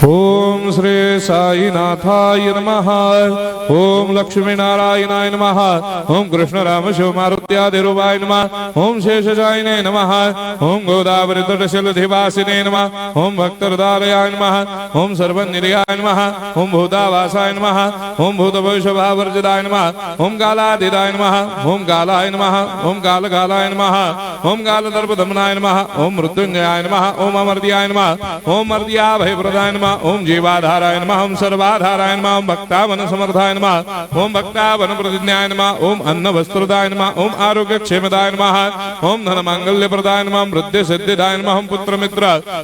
ओम श्री साईनाथाय नमः। ओम लक्ष्मी नारायणाय नमः। ओम कृष्ण राम शिव मारुत्यादिरूपाय नमः। ओम शेषशायिने नमः। ओम गोदावरी तटशैलधिवासिने नमः। ओम भक्तहृदयाय नमः। ओम सर्वनिलयाय नमः। ओम भूतावासाय नमः। ओम भूतभविष्यभावर्जिताय नमः। ओम कालातीताय नमः। ओम कालाय नमः। ओम कालकालाय नमः। ओम कालदर्पदमनाय नमः। ओम मृत्युंजयाय नमः। ओम अमर्त्याय नमः। ओम मर्त्याभयप्रदाय नमः। ओम जीवाधाराय नमः। ओम सर्वाधाराय नमः। ओम भक्तावन समर्थाय नमः। ओम भक्तावन प्रतिज्ञाय नमः। ओम अन्न वस्त्रदाय नमः। ओम आरोग्य क्षेमदाय नमः। ओम धन मांगल्य प्रदाय नमः। ओम वृद्धि सिद्धिदाय नमः। ओम पुत्र मित्र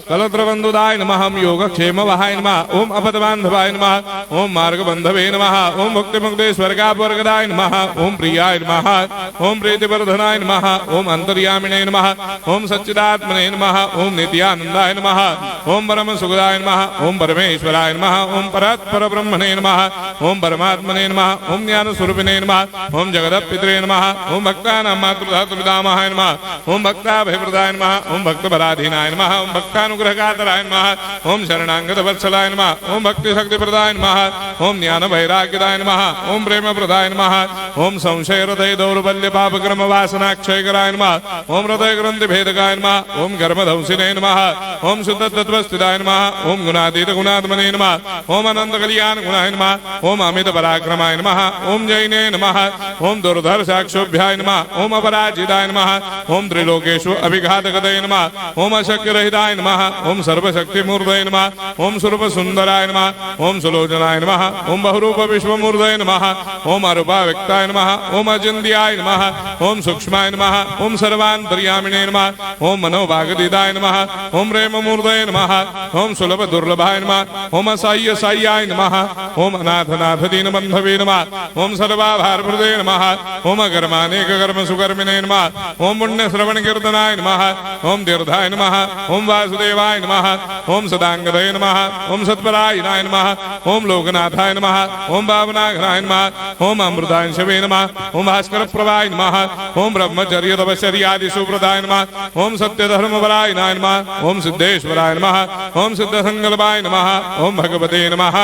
कलत्र बंधुदाय नमः। ओम योग क्षेम वहाय नमः। ओम अपदबांधवाय नमः। ओम मार्ग बंधवे नमः। ओम मुक्ति मुक्ति स्वर्गापवर्गदाय नमः। ओम प्रियाय नमः। ओम प्रीतिवर्धनाय नमः। ओम अंतर्यामिने नमः। ओम सच्चिदात्मने नमः। ओम नित्यानंदाय नमः। ओम परम सुखदाय नमः। ओम परमेश्वराय नमः। ओम परात्पर ब्रह्मणे नमः। ओम परमात्मने नमः। ओम ज्ञान स्वरूपिणे नमः। ओम जगदपितरे नमः। ओम भक्तानां मातृधातुर्पितामहाय नमः। ओम भक्ताभयप्रदाय नमः। ओम भक्तपराधीनाय नमः। ओम भक्तानुग्रहकातराय नमः। ओम शरणागत वत्सलाय नमः। ओम भक्ति शक्ति प्रदाय नमः। ओम ज्ञान वैराग्यदाय नमः। ओम प्रेम प्रदाय नमः। ओम संशय हृदय दौर्बल्य पाप कर्म वासना क्षयकराय नमः। ओम हृदय ग्रंथि भेदकाय नमः। ओम कर्मधंसिने नमः। ओम शुद्ध तत्वस्थिताय नमः। ओम गुणातीत गुणात्मने नमः। ओम अनंत कल्याण गुणाय नमः। ओम अमित पराक्रमाय नमः। ओम जैने नमः। ओम दुर्धर साक्षोभ्याय नमः। ओम अपराजिताय नमः। ओम त्रिलोकेषु अभिघातगतये नमः। ओम अशक्य रहिताय नमः। ओम सर्वशक्ति मूर्तये नमः। ओम स्वरूप सुंदराय नमः। ओम सुलोचनाय नमः। ओम बहुरूप विश्वमूर्तये नमः। ओम अरूपाव्यक्ताय नमः। ओम अचिन्त्याय नमः। ओम सूक्ष्माय नमः। ओम सर्वान्तर्यामिने नमः। ओम मनोभागदिदाय नमः। ओम प्रेम मूर्तये नमः। ओम सुलभ दुर्लभाय नमः। ओम असाह्य साह्याय नमः। ओम अनाथनाथ दीनबन्धवे नमः। ओम सर्वाभारप्रदे नमः। ओम अकर्मानेक कर्म सुकर्मिणे नमः। ओम पुण्य श्रवण कीर्तनाय नमः। ओम तीर्थाय नमः। ओम वासुदेवाय नमः। ओम सदांगदये नमः। ओम सत्परायणाय नमः। ओम लोकनाथाय नमः। ओम भावनाघनाय नमः। ओम अमृतांशवे नमः। ओम भास्कर प्रभाय नमः। ओम ब्रह्मचर्य तपश्चर्यादि सुप्रदाय नमः। ओम सत्यधर्मपरायणाय नमः। ओम सिद्धेश्वराय नमः। ओम सिद्ध संकल्पाय नमः। ओम भगवते नमः।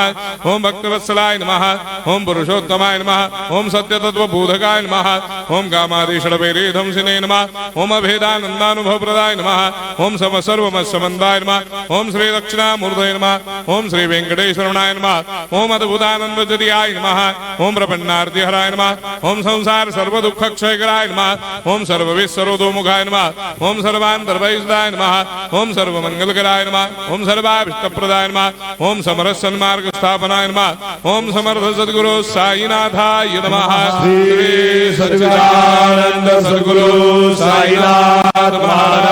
ओम भक्तवत्सलाय नमः। ओम पुरुषोत्तमाय नमः। ओम सत्यतत्त्वबोधकाय नमः। ओम कामादिषडभैरेधंसिने नमः। ओम अभेदानन्दानुभवप्रदाय नमः। ओम सर्वमस्समन्दाय नमः। ओम श्री दक्षिणामूर्तये नमः। ओम श्री वेंकटेश्वरनाय नमः। ओम अद्भुतानन्दजर्याय नमः। ओम प्रपन्नार्तिहराय नमः। ओम संसार सर्वदुःखक्षयकराय नमः। ओम सर्वविस्सरोदोमुखाय नमः। ओम सर्वान्तर्वैसदाय नमः। ओम सर्वमङ्गलकराय नमः। ओम सर्वाभीष्टप्रदाय नमः। ओम समरस सन्मार्ग स्थापनाय नमः। ओम समर्थ सद्गुरु साईनाथाय नमः। श्री सच्चिदानंद सद्गुरु साईनाथ महाराज